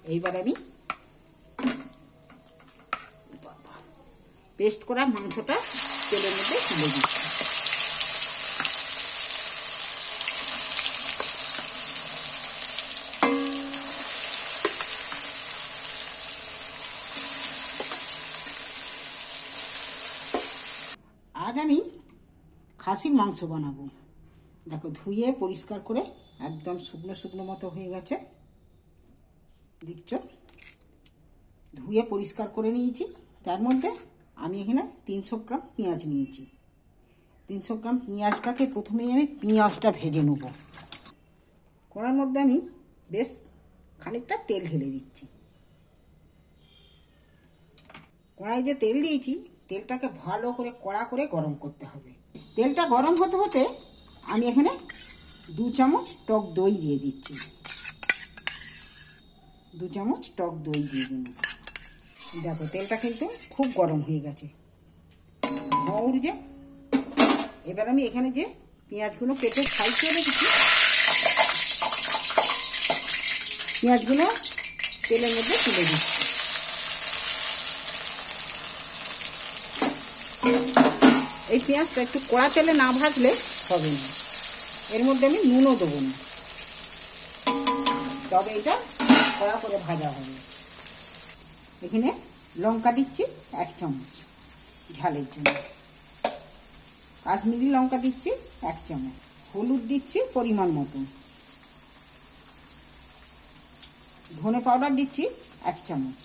এইবার আমি পেস্ট করা মাংসটা তেলের মধ্যে তুলে দিচ্ছি। আজ আমি খাসির মাংস বানাবো। দেখো ধুয়ে পরিষ্কার করে একদম শুকনো শুকনো মতো হয়ে গেছে, দেখছো? ধুয়ে পরিষ্কার করে নিয়েছি। তার মধ্যে আমি এখানে 300 গ্রাম পেঁয়াজ নিয়েছি। 300 গ্রাম পেঁয়াজটাকে প্রথমেই আমি পেঁয়াজটা ভেজে নেব। কড়ার মধ্যে আমি বেশ খানিকটা তেল ঢেলে দিচ্ছি। কড়াই যে তেল দিয়েছি, তেলটাকে ভালো করে কড়া করে গরম করতে হবে। তেলটা গরম হতে হতে আমি এখানে 2 চামচ টক দই দিয়ে দিচ্ছি। 2 চামচ টক দই দিয়ে দিন। দেখো তেলটা কিন্তু খুব গরম হয়ে গেছে, ধোঁয়া উঠছে। এবার আমি এখানে যে পেঁয়াজগুলো কেটে সাইজ করে রেখেছি, পেঁয়াজগুলো তেলের মধ্যে তুলে দিচ্ছি। এই পেঁয়াজটা একটু কড়া তেলে না ভাজলে হবে না। এর মধ্যে আমি নুনও দেবো না, তবে এটা কড়া করে ভাজা হবে। এখানে লঙ্কা দিচ্ছি 1 চামচ ঝালের জন্য, কাশ্মীরি লঙ্কা দিচ্ছি 1 চামচ, হলুদ দিচ্ছি পরিমাণ মতো, ধনে পাউডার দিচ্ছি 1 চামচ।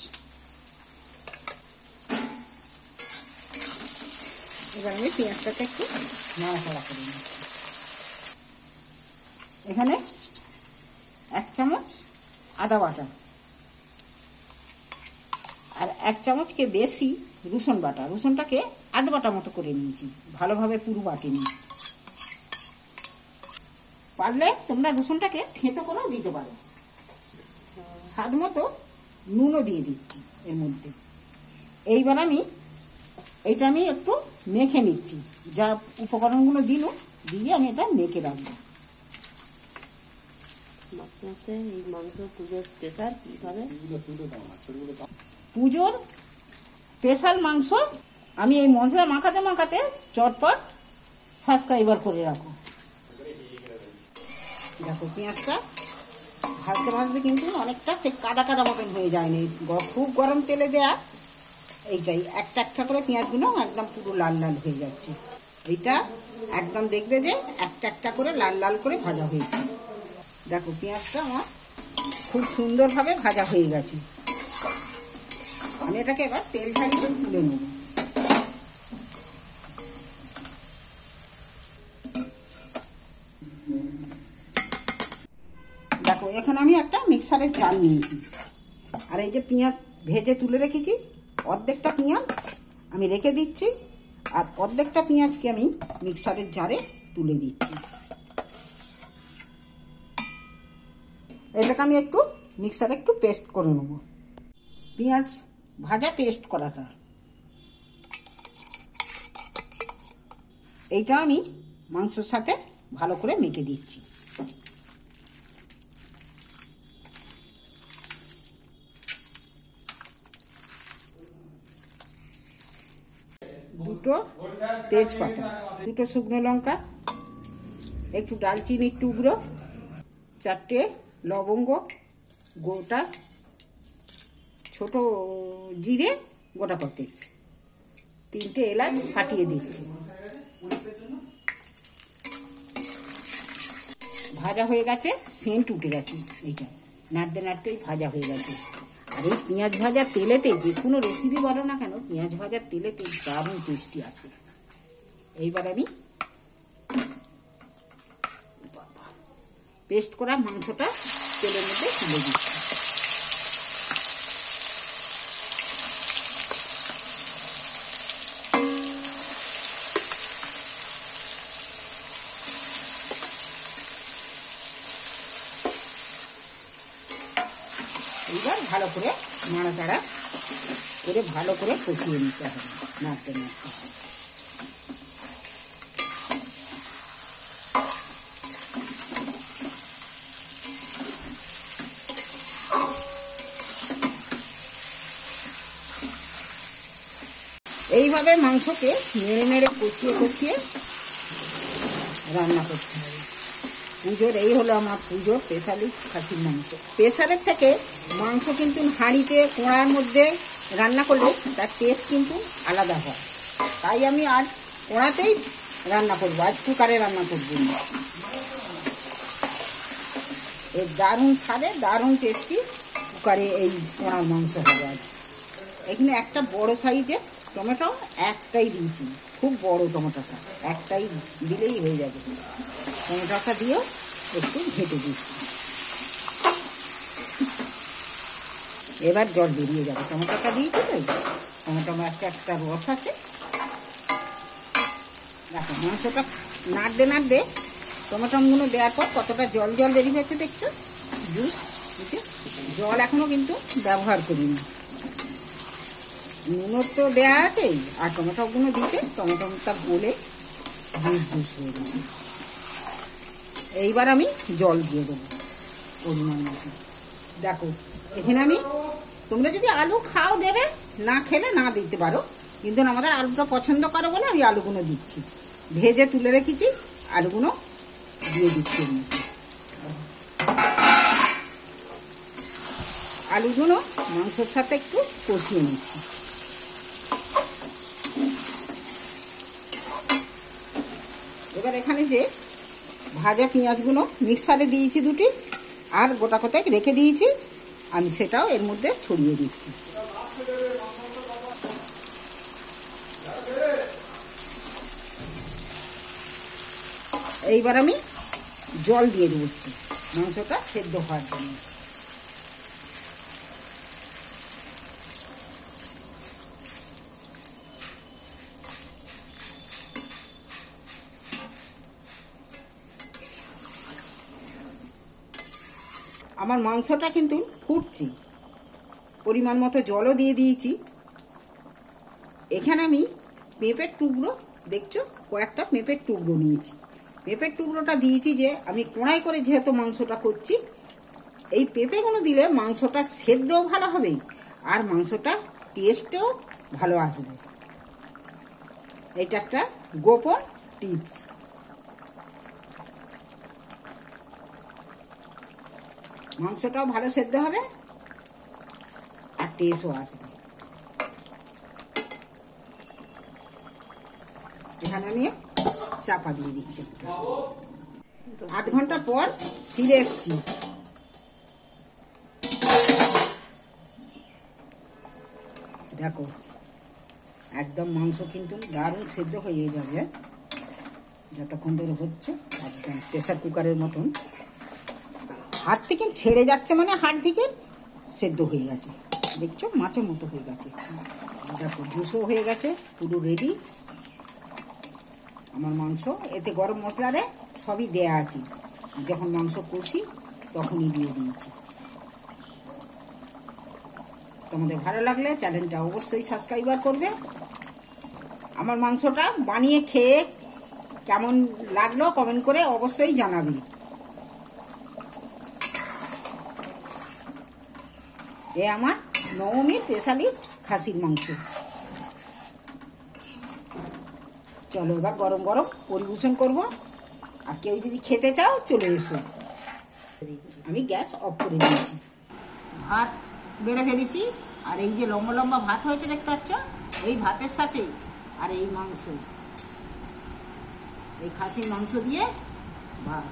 এবার আমি পেঁয়াজটাকে একটু নাড়াচাড়া করে নিচ্ছি। এখানে 1 চামচ আদা বাটা আর 1 চামচকে বেশি রসুন বাটা। রসুনটাকে আধ বাটা মতো করে নিয়েছি, ভালোভাবে পুরো বাটিনি। পারলে তোমরা রসুনটাকে থেঁতো করেও দিতে পারো। স্বাদ মতো নুনও দিয়ে দিচ্ছি এর মধ্যে। এইবার এইটা আমি একটু মেখে নিচ্ছি। যা উপকরণগুলো দিয়ে আমি এটা মেখে রাখবো। এই মাংস পুজোর স্পেশাল কীভাবে? পুজোর স্পেশাল মাংস আমি এই মশলা মাখাতে মাখাতে চটপট সাবস্ক্রাইবার করে রাখো। দেখো পেঁয়াজটা ভাজতে ভাজতে কিন্তু অনেকটা সে কাদা কাদা মতন হয়ে যায়নি, খুব গরম তেলে দেয়া। এইটাই একটা একটা করে পেঁয়াজগুলো একদম পুরো লাল লাল হয়ে যাচ্ছে। এইটা একদম দেখবে যে একটা একটা করে লাল লাল করে ভাজা হয়েছে। দেখো পেঁয়াজটা আমার খুব সুন্দরভাবে ভাজা হয়ে গেছে। আমি এটাকে এবার তেল ছাড়িয়ে তুলে নেব। দেখো এখন আমি একটা মিক্সারের জার নিয়েছি, আর এই যে পেঁয়াজ ভেজে তুলে রেখেছি, অর্ধেকটা পেঁয়াজ আমি রেখে দিচ্ছি, আর অর্ধেকটা পেঁয়াজকে আমি মিক্সারের জারে তুলে দিচ্ছি। এটাকে আমি একটু মিক্সারে একটু পেস্ট করে নেব। পেঁয়াজ ভাজা পেস্ট করাটা এইটা আমি মাংসের সাথে ভালো করে মেখে দিচ্ছি। দুটো তেজপাতা, দুটো শুকনো লঙ্কা, একটু ডালচিনির টুকরো, 4টে লবঙ্গ গোটা, ছোট জিরে গোটা করতে, 3টে এলাচ ফাটিয়ে দিচ্ছি। ভাজা হয়ে গেছে, সেন্ট উঠে গেছে। এইটা নাড়তে নাড়তেই ভাজা হয়ে গেছে। আর এই পেঁয়াজ ভাজার তেলেতে যে কোনো রেসিপি বলো না কেন, পেঁয়াজ ভাজার তেলেতে দারুণ টেস্টি আসে। এইবার আমি পেস্ট করা মাংসটা তেলের মধ্যে তুলে দিচ্ছি। এইবার ভালো করে নাড়াচাড়া করে ভালো করে কষিয়ে নিতে হবে, নাড়তে নাড়তে। এইভাবে মাংসকে নেড়ে নেড়ে কষিয়ে কষিয়ে রান্না করতে হবে। পুজোর এই হলো আমার পুজোর স্পেশালি খাসির মাংস। প্রেসারের থেকে মাংস কিন্তু হাঁড়িতে কোড়ার মধ্যে রান্না করলে তার টেস্ট কিন্তু আলাদা হয়। তাই আমি আজ কোড়াতেই রান্না করবো, আজ কুকারে রান্না করবো না। এর দারুণ স্বাদে দারুণ টেস্টি কুকারে এই কোড়ার মাংস হবে আজ। এখানে একটা বড় সাইজের টমেটো একটাই দিয়েছি, খুব বড় টমেটোটা একটাই দিলেই হয়ে যাবে। টমেটোটা দিয়েও একটু ঘেঁটে দিচ্ছি। এবার জল বেরিয়ে যাবে, টমেটোটা দিয়েছি তো, টমেটো একটা রস আছে। দেখো মাংসটা নাড়তে নাড়তে টমেটোগুলো দেওয়ার পর কতটা জল জল বেরিয়ে হয়েছে দেখছো, জুস বুঝে। জল এখনো কিন্তু ব্যবহার করিনি, নুনও তো দেওয়া আছে আর টমেটোগুলো দিতে টমেটোটা গলে জুস জুস হয়ে গেছে। এইবার আমি জল দিয়ে দেবো পরিমাণ মতো। দেখো এখানে আমি, তোমরা যদি আলু খাও দেবে, না খেলে না দিতে পারো, কিন্তু আমাদের আলুটা পছন্দ করো বলে আমি আলুগুলো দিচ্ছি। ভেজে তুলে রেখেছি, আলুগুলো দিয়ে দিচ্ছি। আলুগুলো মাংসের সাথে একটু কষিয়ে নিচ্ছি। এবার এখানে যে ভাজা পেঁয়াজগুলো মিক্সারে দিয়েছি দুটি, আর গোটা কতক রেখে দিয়েছি, আমি সেটাও এর মধ্যে ছড়িয়ে দিচ্ছি। এইবার আমি জল দিয়ে দেবো একটু, মাংসটা সেদ্ধ হওয়ার জন্য। আমার মাংসটা কিন্তু ফুটছে, পরিমাণ মতো জলও দিয়ে দিয়েছি। এখানে আমি পেঁপের টুকরো, দেখছো কয়েকটা পেঁপের টুকরো নিয়েছি। পেঁপের টুকরোটা দিয়েছি যে আমি কড়াই করে যেহেতু মাংসটা করছি, এই পেঁপেগুলো দিলে মাংসটা সেদ্ধও ভালো হবে আর মাংসটা টেস্টও ভালো আসবে। এটা একটা গোপন টিপস। মাংসটাও ভালো সেদ্ধ হবে আর টেস্টও আসবে। এখানে আমি চাপা দিয়ে দিচ্ছি। আধ ঘন্টা পর ফিরে এসছি। দেখো একদম মাংস কিন্তু দারুণ সেদ্ধ হয়ে যাবে যতক্ষণ ধরে হচ্ছে, একদম প্রেসার কুকারের মতন। হাত থেকে ছেড়ে যাচ্ছে মানে হাত থেকে সেদ্ধ হয়ে গেছে, দেখছো মাছের মতো হয়ে গেছে। দেখো জুসও হয়ে গেছে, পুরো রেডি আমার মাংস। এতে গরম মশলারে সবই দেয়া আছে, যখন মাংস কষি তখনই দিয়ে দিয়েছি। তোমাদের ভালো লাগলে চ্যানেলটা অবশ্যই সাবস্ক্রাইবার করবে। আমার মাংসটা বানিয়ে খেয়ে কেমন লাগলো কমেন্ট করে অবশ্যই জানাবে। এ আমার নবমীর স্পেশালি খাসির মাংস। চলো এবার গরম গরম পরিবেশন করব, আর কেউ যদি খেতে চাও চলে এসো। আমি গ্যাস অফ করে দিয়েছি, ভাত বেড়ে ফেলেছি, আর এই যে লম্বা লম্বা ভাত হয়েছে দেখতে পাচ্ছ, এই ভাতের সাথে আর এই মাংস, এই খাসির মাংস দিয়ে ভাত।